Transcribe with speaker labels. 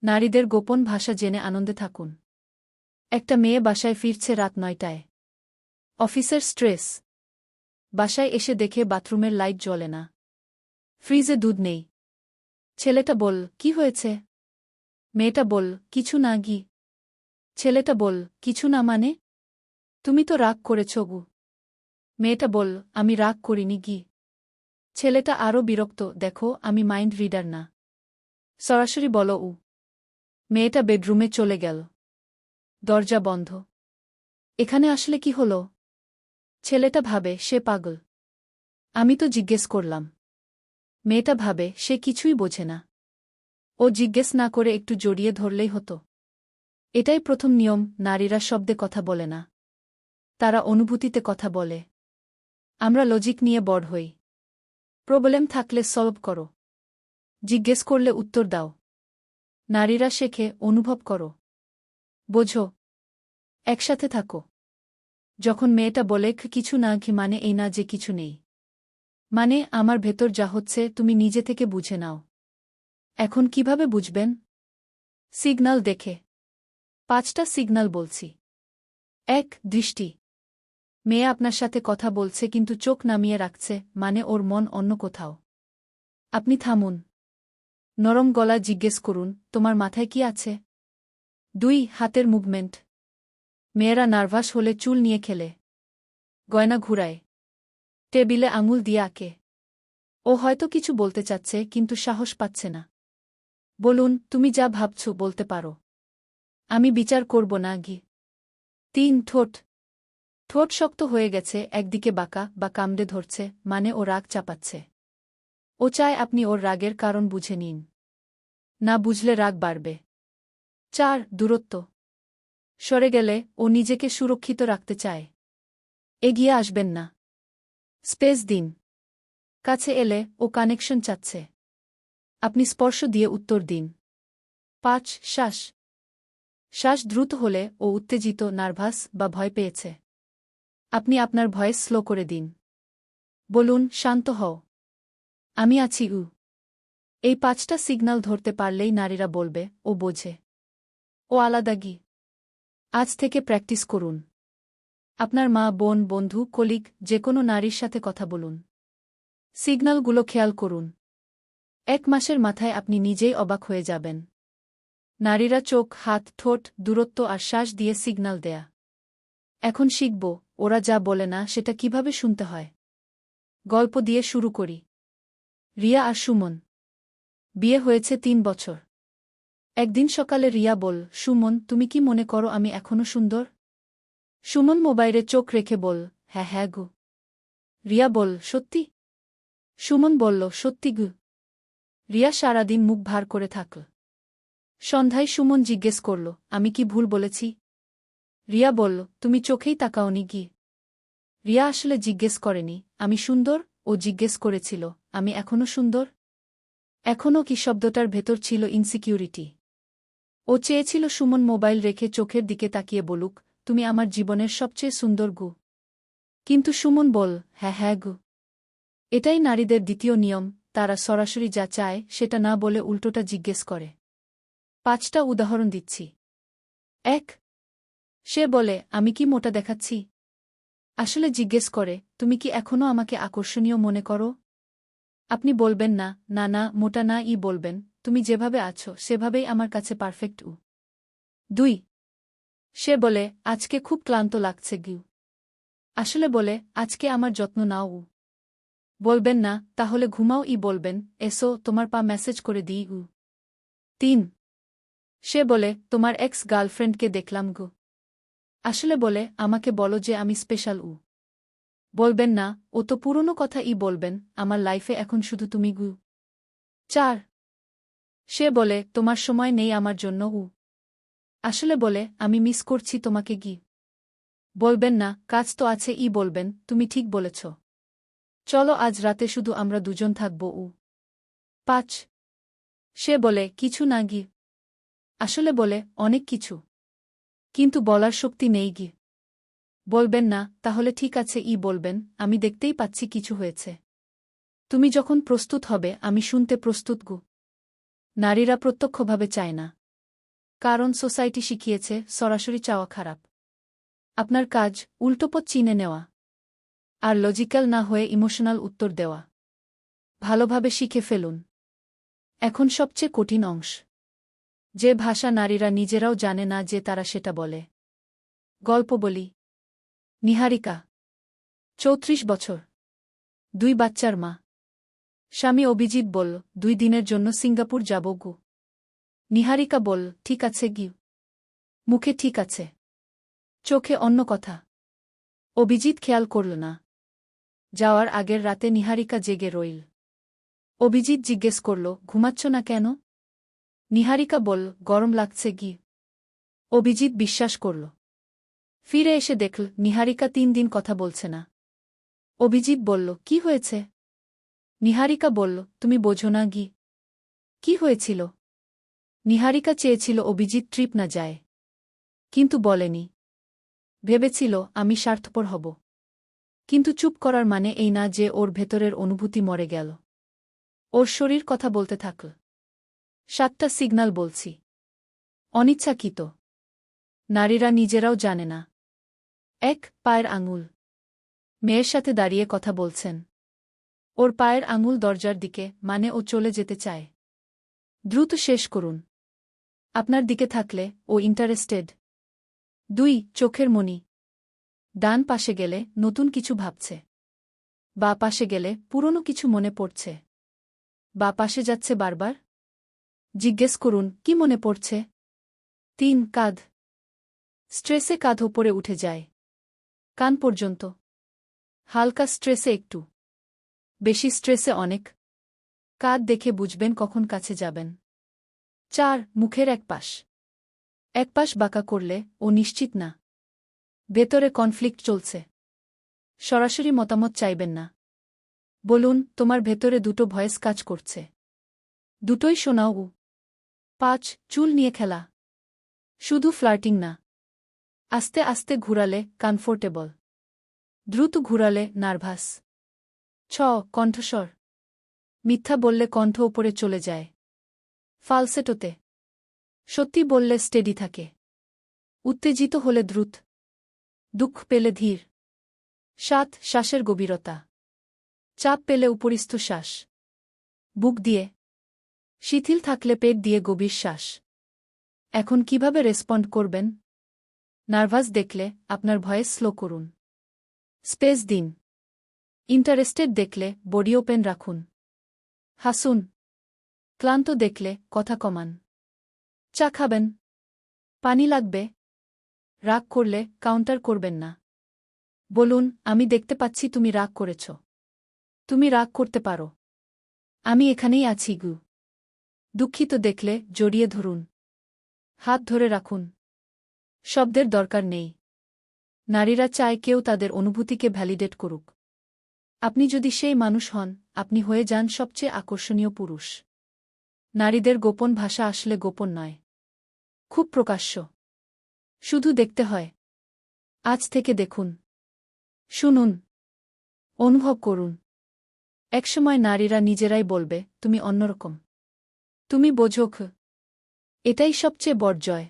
Speaker 1: নারীদের গোপন ভাষা জেনে আনন্দে থাকুন। একটা মেয়ে বাসায় ফিরছে রাত ৯টায়। অফিসের স্ট্রেস। বাসায় এসে দেখে বাথরুমের লাইট জ্বলে না, ফ্রিজে দুধ নেই। ছেলেটা বল, কি হয়েছে? মেয়েটা বল, কিছু না গি। ছেলেটা বল, কিছু না মানে? তুমি তো রাগ করেছ গু। মেয়েটা বল, আমি রাগ করিনি গি। ছেলেটা আরও বিরক্ত, দেখো আমি মাইন্ড রিডার না, সরাসরি বলো উ। মেয়েটা বেডরুমে চলে গেল। দরজা বন্ধ। এখানে আসলে কি হলো? ছেলেটা ভাবে সে পাগল। আমি তো জিজ্ঞেস করলাম। মেয়েটা ভাবে সে কিছুই বোঝে না। ও জিজ্ঞেস না করে একটু জড়িয়ে ধরলেই হতো। এটাই প্রথম নিয়ম, নারীরা শব্দে কথা বলে না, তারা অনুভূতিতে কথা বলে। আমরা লজিক নিয়ে বড় হই। প্রবলেম থাকলে সলভ করো, জিজ্ঞেস করলে উত্তর দাও। নারীরা শেখে অনুভব করো, বোঝো, একসাথে থাকো। যখন মেয়েটা বলে কিছু না কি মানে এই না যে কিছু নেই, মানে আমার ভেতর যা হচ্ছে তুমি নিজে থেকে বুঝে নাও। এখন কিভাবে বুঝবেন? সিগন্যাল দেখে। 5টা সিগন্যাল বলছি। 1. দৃষ্টি। মেয়ে আপনার সাথে কথা বলছে কিন্তু চোখ নামিয়ে রাখছে, মানে ওর মন অন্য কোথাও। আপনি থামুন। নরম গলা জিজ্ঞেস করুন, তোমার মাথায় কি আছে? 2. হাতের মুভমেন্ট। মেয়েরা নার্ভাস হলে চুল নিয়ে খেলে, গয়না ঘুরায়, টেবিলে আঙুল দিয়ে আঁকে। ও হয়তো কিছু বলতে চাচ্ছে কিন্তু সাহস পাচ্ছে না। বলুন, তুমি যা ভাবছ বলতে পারো, আমি বিচার করব না গি। 3. ঠোঁট। ঠোঁট শক্ত হয়ে গেছে, একদিকে বাঁকা বা কামড়ে ধরছে, মানে ও রাগ চাপাচ্ছে। ও চায় আপনি ওর রাগের কারণ বুঝে নিন, না বুঝলে রাগ বাড়বে। 4. দূরত্ব। সরে গেলে ও নিজেকে সুরক্ষিত রাখতে চায়। এগিয়ে আসবেন না, স্পেস দিন। কাছে এলে ও কানেকশন চাচ্ছে, আপনি স্পর্শ দিয়ে উত্তর দিন। 5. শ্বাস। শ্বাস দ্রুত হলে ও উত্তেজিত, নার্ভাস বা ভয় পেয়েছে। আপনি আপনার ভয়েস স্লো করে দিন। বলুন, শান্ত হও, আমি আছি উ। এই 5টা সিগন্যাল ধরতে পারলেই নারীরা বলবে ও বোঝে, ও আলাদা গি। আজ থেকে প্র্যাকটিস করুন। আপনার মা, বোন, বন্ধু, কলিগ যে কোনো নারীর সাথে কথা বলুন। সিগন্যালগুলো খেয়াল করুন। 1 মাসের মাথায় আপনি নিজেই অবাক হয়ে যাবেন। নারীরা চোখ, হাত, ঠোঁট, দূরত্ব আর শ্বাস দিয়ে সিগন্যাল দেয়া। এখন শিখব ওরা যা বলে না সেটা কিভাবে শুনতে হয়। গল্প দিয়ে শুরু করি। রিয়া আর সুমন। বিয়ে হয়েছে 3 বছর। একদিন সকালে রিয়া বল, সুমন তুমি কি মনে করো আমি এখনো সুন্দর? সুমন মোবাইলে চোখ রেখে বল, হ্যাঁ হ্যাঁ গু। রিয়া বল, সত্যি? সুমন বলল, সত্যি গু। রিয়া সারাদিন মুখ ভার করে থাকল। সন্ধ্যায় সুমন জিজ্ঞেস করল, আমি কি ভুল বলেছি? রিয়া বলল, তুমি চোখেই তাকাওনি গি। রিয়া আসলে জিজ্ঞেস করেনি আমি সুন্দর, ও জিজ্ঞেস করেছিল আমি এখনো সুন্দর। এখনও কি শব্দটার ভেতর ছিল ইনসিকিউরিটি। ও চেয়েছিল সুমন মোবাইল রেখে চোখের দিকে তাকিয়ে বলুক, তুমি আমার জীবনের সবচেয়ে সুন্দর গু। কিন্তু সুমন বল, হ্যাঁ হ্যাঁ গু। এটাই নারীদের দ্বিতীয় নিয়ম, তারা সরাসরি যা চায় সেটা না বলে উল্টোটা জিজ্ঞেস করে। 5টা উদাহরণ দিচ্ছি। 1. সে বলে, আমি কি মোটা দেখাচ্ছি? আসলে জিজ্ঞেস করে, তুমি কি এখনও আমাকে আকর্ষণীয় মনে করো? আপনি বলবেন না, না না মোটা না বলবেন, তুমি যেভাবে আছো সেভাবেই আমার কাছে পারফেক্ট উ। 2. সে বলে, আজকে খুব ক্লান্ত লাগছে গিউ। আসলে বলে, আজকে আমার যত্ন নাও উ। বলবেন না, তাহলে ঘুমাও বলবেন, এসো তোমার পা মেসেজ করে দিই উ। 3. সে বলে, তোমার এক্স গার্লফ্রেন্ডকে দেখলাম গু। আসলে বলে, আমাকে বলো যে আমি স্পেশাল উ। বলবেন না, ও তো পুরনো কথা বলবেন, আমার লাইফে এখন শুধু তুমি গু। 4. সে বলে, তোমার সময় নেই আমার জন্য উ। আসলে বলে, আমি মিস করছি তোমাকে গি। বলবেন না, কাজ তো আছে বলবেন, তুমি ঠিক বলেছ। চলো আজ রাতে শুধু আমরা দুজন থাকব উ। 5. সে বলে, কিছু না গি। আসলে বলে, অনেক কিছু। কিন্তু বলার শক্তি নেই গি। বলবেন না, তাহলে ঠিক আছে বলবেন, আমি দেখতেই পাচ্ছি কিছু হয়েছে। তুমি যখন প্রস্তুত হবে আমি শুনতে প্রস্তুত গু। নারীরা প্রত্যক্ষভাবে চায় না, কারণ সোসাইটি শিখিয়েছে সরাসরি চাওয়া খারাপ। আপনার কাজ উল্টোপথ চিনে নেওয়া, আর লজিক্যাল না হয়ে ইমোশনাল উত্তর দেওয়া। ভালোভাবে শিখে ফেলুন। এখন সবচেয়ে কঠিন অংশ, যে ভাষা নারীরা নিজেরাও জানে না যে তারা সেটা বলে। গল্প বলি। নিহারিকা, ৩৪ বছর, 2 বাচ্চার মা। স্বামী অভিজিৎ বলল, 2 দিনের জন্য সিঙ্গাপুর যাব গো। নিহারিকা বলল, ঠিক আছে গিয়ে। মুখে ঠিক আছে, চোখে অন্য কথা। অভিজিৎ খেয়াল করল না। যাওয়ার আগের রাতে নিহারিকা জেগে রইল। অভিজিৎ জিজ্ঞেস করল, ঘুমাচ্ছ না কেন? নিহারিকা বলল, গরম লাগছে গিয়ে। অভিজিৎ বিশ্বাস করল। ফিরে এসে দেখল নিহারিকা 3 দিন কথা বলছে না। অভিজিৎ বলল, কি হয়েছে? নিহারিকা বলল, তুমি বোঝো না গি। কি হয়েছিল? নিহারিকা চেয়েছিল অভিজিৎ ট্রিপ না যায়, কিন্তু বলেনি। ভেবেছিল আমি স্বার্থপর হব। কিন্তু চুপ করার মানে এই না যে ওর ভেতরের অনুভূতি মরে গেল। ওর শরীর কথা বলতে থাকল। 7টা সিগন্যাল বলছি। অনিচ্ছাকৃত। নারীরা নিজেরাও জানে না। 1. পায়ের আঙুল। মেয়ের সাথে দাঁড়িয়ে কথা বলছেন। ওর পায়ের আঙুল দরজার দিকে, মানে ও চলে যেতে চায়। দ্রুত শেষ করুন। আপনার দিকে থাকলে ও ইন্টারেস্টেড। 2. চোখের মনি। ডান পাশে গেলে নতুন কিছু ভাবছে। বা পাশে গেলে পুরনো কিছু মনে পড়ছে। বা পাশে যাচ্ছে বারবার। জিজ্ঞেস করুন, কি মনে পড়ছে? 3. কাঁধ। স্ট্রেসে কাঁধ ওপরে উঠে যায়, কান পর্যন্ত। হালকা স্ট্রেসে একটু, বেশি স্ট্রেসে অনেক। কাঁধ দেখে বুঝবেন কখন কাছে যাবেন। 4. মুখের এক পাশ বাঁকা করলে ও নিশ্চিত না, ভেতরে কনফ্লিক্ট চলছে। সরাসরি মতামত চাইবেন না। বলুন, তোমার ভেতরে 2টো ভয়েস কাজ করছে, দুটোই শোনাও। 5. চুল নিয়ে খেলা। শুধু ফ্লার্টিং না। আস্তে আস্তে ঘুরালে কমফোর্টেবল, দ্রুত ঘুরালে নার্ভাস। 6. কণ্ঠস্বর। মিথ্যা বললে কণ্ঠ ওপরে চলে যায়, ফালসেটোতে। সত্যি বললে স্টেডি থাকে। উত্তেজিত হলে দ্রুত, দুঃখ পেলে ধীর। 7. শ্বাসের গভীরতা। চাপ পেলে উপরিস্থ শ্বাস, বুক দিয়ে। শিথিল থাকলে পেট দিয়ে গভীর শ্বাস। এখন কিভাবে রেসপন্ড করবেন? নার্ভাস দেখলে আপনার ভয়েস স্লো করুন, স্পেস দিন। ইন্টারেস্টেড দেখলে বডি ওপেন রাখুন, হাসুন। ক্লান্ত দেখলে কথা কমান। চা খাবেন? পানি লাগবে? রাগ করলে কাউন্টার করবেন না। বলুন, আমি দেখতে পাচ্ছি তুমি রাগ করেছ। তুমি রাগ করতে পারো। আমি এখানেই আছি গু। দুঃখিত দেখলে জড়িয়ে ধরুন, হাত ধরে রাখুন। শব্দের দরকার নেই। নারীরা চায় কেউ তাদের অনুভূতিকে ভ্যালিডেট করুক। আপনি যদি সেই মানুষ হন, আপনি হয়ে যান সবচেয়ে আকর্ষণীয় পুরুষ। নারীদের গোপন ভাষা আসলে গোপন নয়, খুব প্রকাশ্য। শুধু দেখতে হয়। আজ থেকে দেখুন, শুনুন, অনুভব করুন। একসময় নারীরা নিজেরাই বলবে, তুমি অন্যরকম, তুমি বোঝোক। এটাই সবচেয়ে বড় জয়।